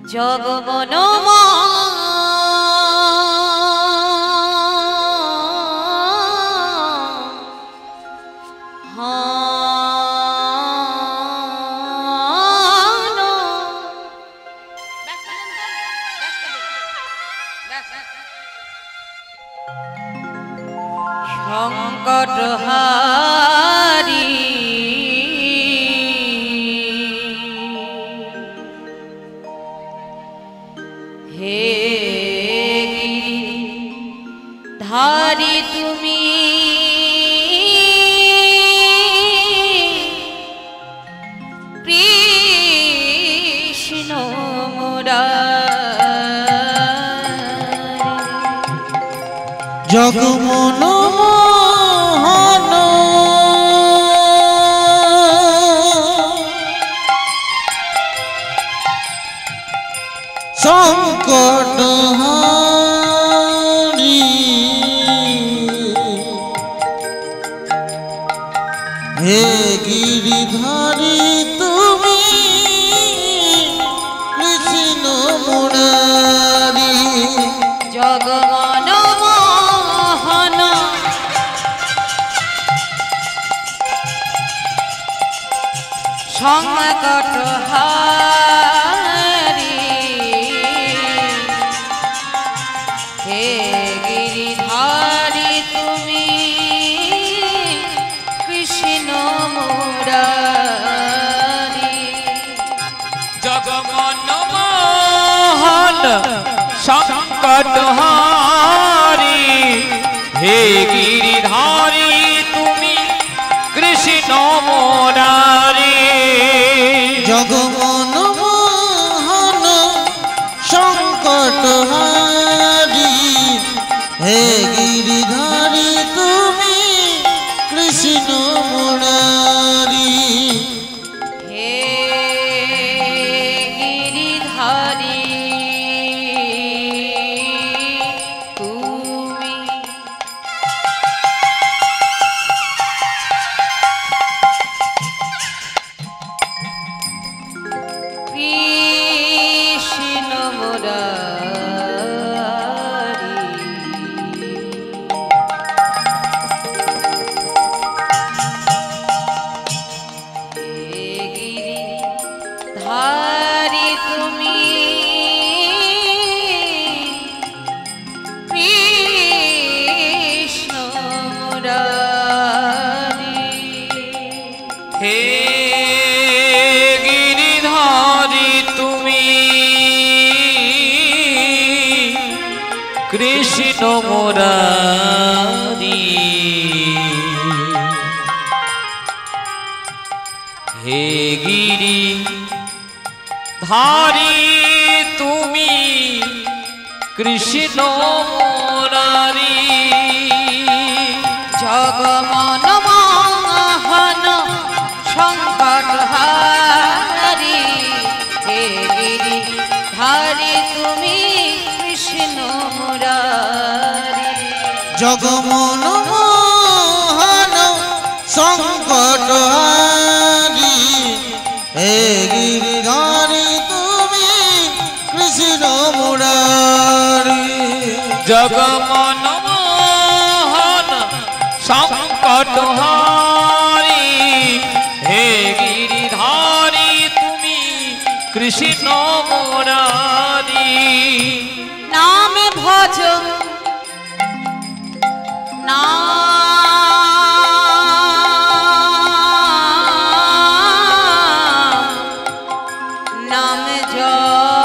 জগমনমা সংকটহারি হে ধারি তুমি কৃষ্ণ মুরারি জগমনমোহন সংকটহারি হে গিরিধারী তুমি কৃষ্ণ মুরারি জগমনমোহন সংকটহারি হে গিরিধারী তুমি কৃষ্ণ মুরারি জগমনমোহন সংকটহারি হে গিরিধারী তুমি কৃষ্ণ মুরারি জগমনমোহন সংকটহারি হে গিরিধারী তুমি কৃষ্ণ মুরারি হে গিরিধারী তুমি কৃষ্ণ মুরারি হে গিরিধারী তুমি কৃষ্ণ মুরারি হে গিরিধারী তুমি কৃষ্ণ মুরারি হে গিরিধারী তুমি কৃষ্ণ মুরারি জগমনমোহন সংকটহারি হে গিরিধারী তুমি কৃষ্ণ মুরারি জগমনমোহন সংকটহারি হে গিরিধারী তুমি কৃষ্ণ মুরারি জগমনমোহন সংকটহারি হে গিরিধারী তুমি কৃষ্ণ মুরারি নাম ভজ নাম জপ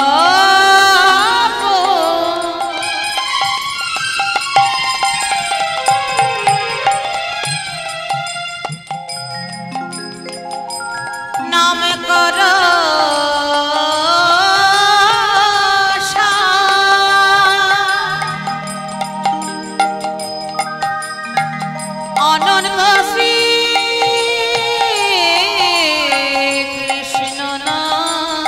নাম কর অনন্ত শ্রী কৃষ্ণ নাম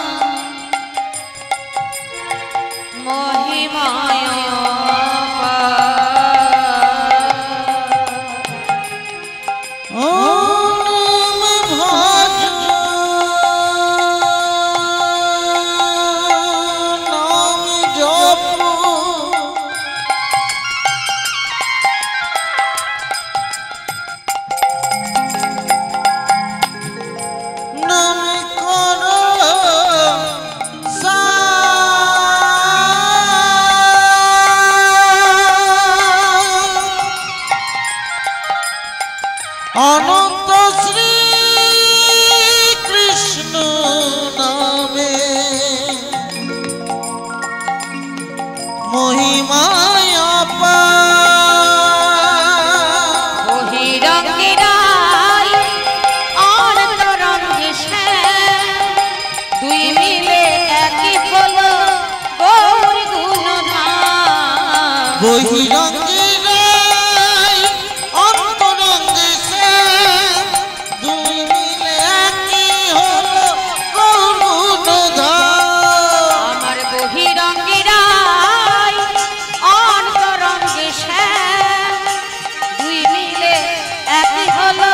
একই হলো গৌর গুণধাম। বহিরঙ্গে রাই অন্তরঙ্গে শ্যাম, দুই মিলে একই হলো গৌর গুণধাম। আমার বহিরঙ্গে রাই অন্তরঙ্গে শ্যাম, দুই মিলে একই হলো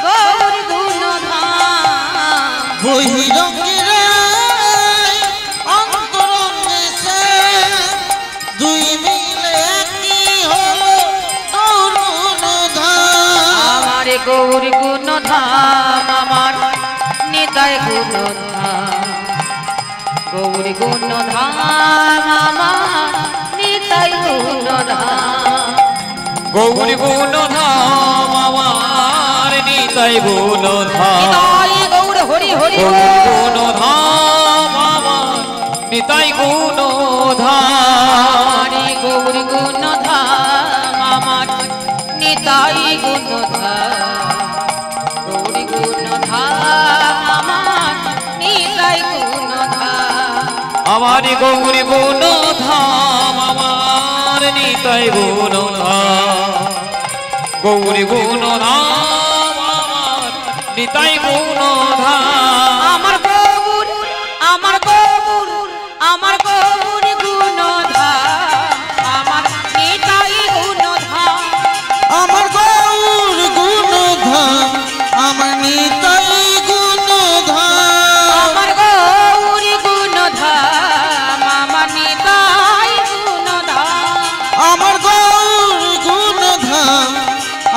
গৌর গুণধাম। বহিরঙ্গে রাই অন্তরঙ্গে শ্যাম, দুই মিলে একই হলো গৌর গুণধাম। আমার গৌর গুণধাম, আমার নিতাই গুণধাম। গৌর গুণধাম, আমার নিতাই গুণধাম। গৌর গুণধাম আমার নিতাই গুণধাম। নিতাই গৌর হরি হরি গৌর বল। গুণধাম আমার নিতাই গুণধাম। আমার গৌর গুণধাম, আমার নিতাই গুণধাম। গৌর গুণধাম, আমার নিতাই গুণধাম। আমার গৌর গুণধাম আমার নিতাই গুণধাম। গৌর গুণধাম আমার নিতাই গুণধাম। আমার গৌর, আমার গৌর, আমার গৌর গুণধাম, আমার নিতাই গুণধাম। আমার গৌর গুণধাম, আমার নিতাই গুণধাম। আমার গৌর গুণধাম, আমার নিতাই গুণধাম। আমার গৌর গুণধাম,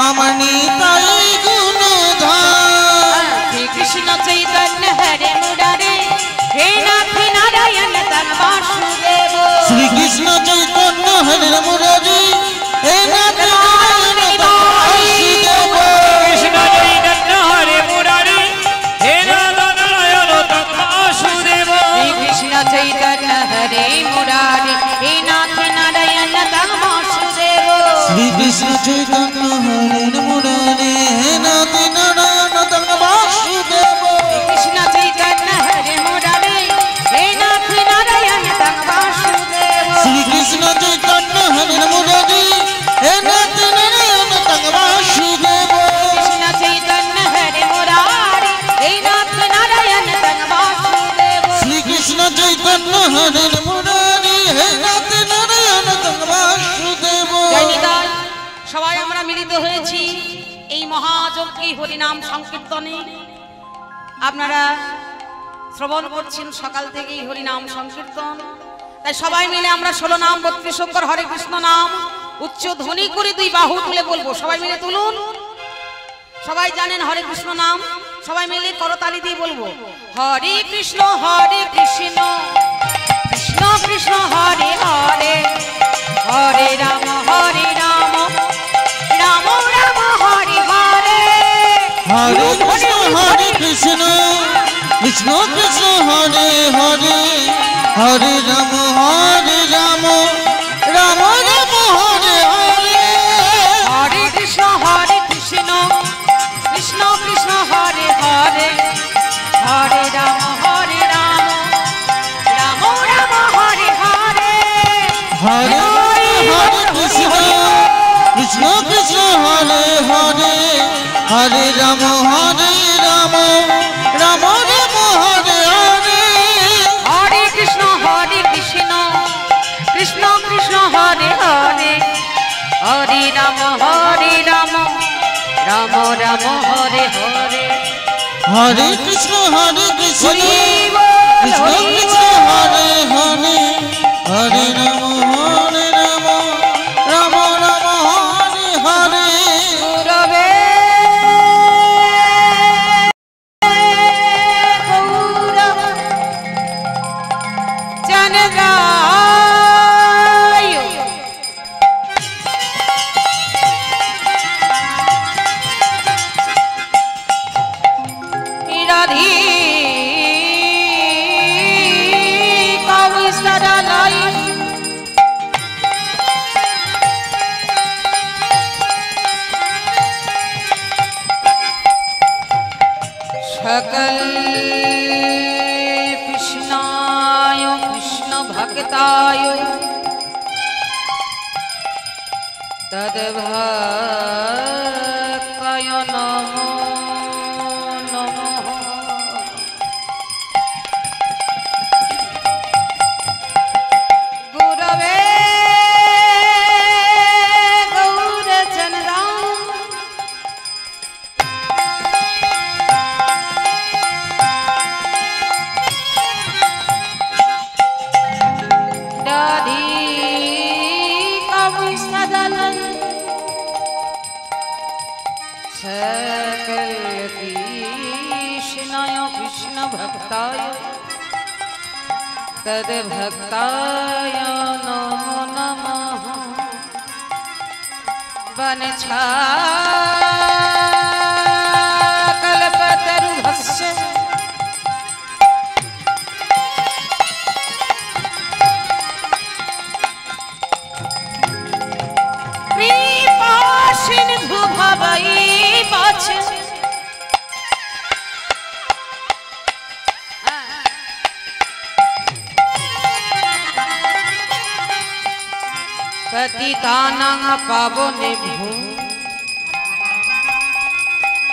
আমার নিতাই গুণধাম। শ্রী কৃষ্ণ চৈতন্য হরে মুরারে, হে নাথ নারায়ণ তন বাসুদেব। শ্রীকৃষ্ণ চৈতন্য হরে মুরারি, হে নাথ নারায়ণ বাসুদেব। কৃষ্ণ চৈতন্য হরে মুরারি, হে রাধা নারায়ণ তথা বাসুদেব। শ্রী কৃষ্ণ চৈতন্য হরে মুরারে, হে নাথ নারায়ণ তন বাসুদেব। শ্রীকৃষ্ণ চৈতন্য হরে মুরারি, হে নাথ নারায়ণ তং বাসুদেব। কৃষ্ণ চৈতন্য হরে মুরারে, হে নাথ নারায়ণ তং বাসুদেব। শ্রীকৃষ্ণ চৈতন্য হরে মুরারি, হে নাথ নারায়ণ তং বাসুদেব। কৃষ্ণ চৈতন্য হরে মুরারে, হে নাথ নারায়ণ তং বাসুদেব। শ্রীকৃষ্ণ চৈতন্য হরে মুরারি, হে নাথ নারায়ণ তং বাসুদেব। জয় নিতাই। সবাই আমরা মিলিত হয়েছি এই মহাযজ্ঞে হরিনাম সংকীর্তনে। আপনারা শ্রবণ করছেন সকাল থেকেই হরিনাম সংকীর্তন। তাই সবাই মিলে আমরা 16 নাম 32 অক্ষর হরে কৃষ্ণ নাম উচ্চ ধ্বনি করে দুই বাহু তুলে বলবো। সবাই মিলে তুলুন। সবাই জানেন হরে কৃষ্ণ নাম, সবাই মিলে করতালি দিয়ে বলবো হরে কৃষ্ণ কৃষ্ণ কৃষ্ণ হরে হরে, হরে রাম রাম রাম রাম হরে হরে। হরে কৃষ্ণ কৃষ্ণ কৃষ্ণ হরে হরে, হরে রাম রাম রাম রাম হরে হরে। হরে কৃষ্ণ কৃষ্ণ কৃষ্ণ কৃষ্ণ হরে হরে, হরে রাম রাম রাম রাম হরে হরে। হরে কৃষ্ণ কৃষ্ণ কৃষ্ণ হরে হরে, হরে রাম রাম রাম রাম হরে হরে। হরে কৃষ্ণ কৃষ্ণ কৃষ্ণ কৃষ্ণ হরে হরে, হরে রাম রাম রাম রাম হরে হরে। হরে কৃষ্ণ কৃষ্ণ হরি বল, কৃষ্ণ হরি কৃষ্ণ বল। হরে হরে, হরে রাম রাম রাম রাম হরে হরে। গুরবে গৌরব জনগায়। রাধি কবিস্তরালয় সকল কৃষ্ণ भक्ताय तद्भक्ताय नमो नमः। गुरवे कृष्ण भक्ताय तद्भक्ताय नमो नमः। वनच्छाकल्पतरुभस्य कृपासिन्धुभवै पाच पतितानां पावनेभ्यो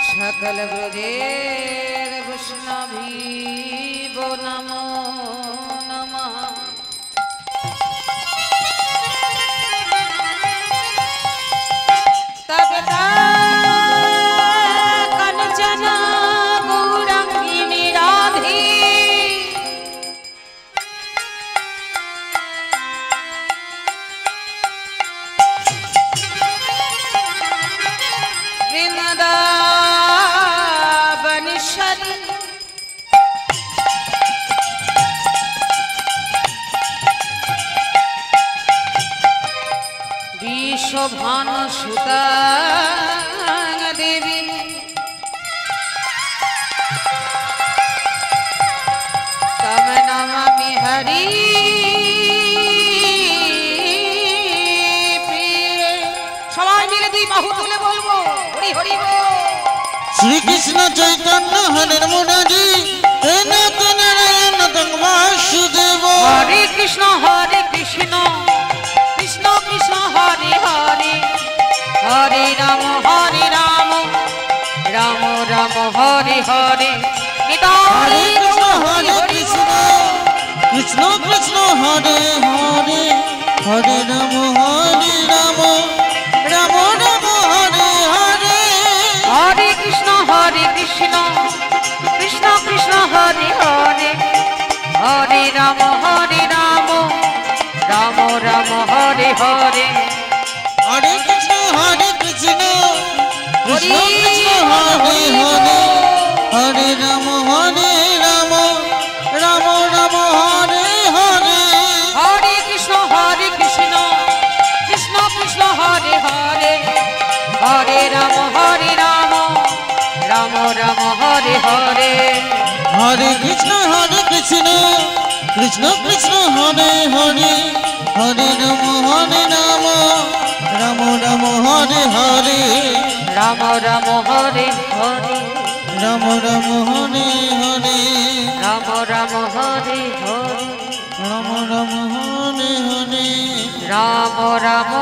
सकल ब्रजेर वैष्णवीभ्यो नमो नमः। तपता कंचन गौरांगिनी राधे वृंदावनेश्वरी विश्वभानुसुता देवी तम नमामि हरि प्रिय। সবাই মিলে দুই বাহু তুলে বলবো হরি হরি বল। শ্রী কৃষ্ণ চৈতন্য হরে মুরারি হে নাথ নারায়ণ তং বাসুদেব। হরে কৃষ্ণ কৃষ্ণ কৃষ্ণ হরে হরে হরে রাম রাম রাম হরে হরে হরে কৃষ্ণ কৃষ্ণ কৃষ্ণ হরে হরে হরে রাম রাম রাম হরে হরে। হরে কৃষ্ণ কৃষ্ণ কৃষ্ণ হরে হরে হরে রাম রাম রাম হরে হরে। হরে কৃষ্ণ কৃষ্ণ কৃষ্ণ হরে হরে হরে রাম রাম রাম হরে হরে। হরে কৃষ্ণ কৃষ্ণ কৃষ্ণ হরে হরে হরে রাম রাম রাম হরে হরে। হরে কৃষ্ণ কৃষ্ণ কৃষ্ণ কৃষ্ণ হরে হরে হরে রাম রাম রাম হরে হরে। রাম রাম হরে হরে রাম রাম হরে হরে রাম রাম হরে হরে রাম রাম হরে হরে রাম রাম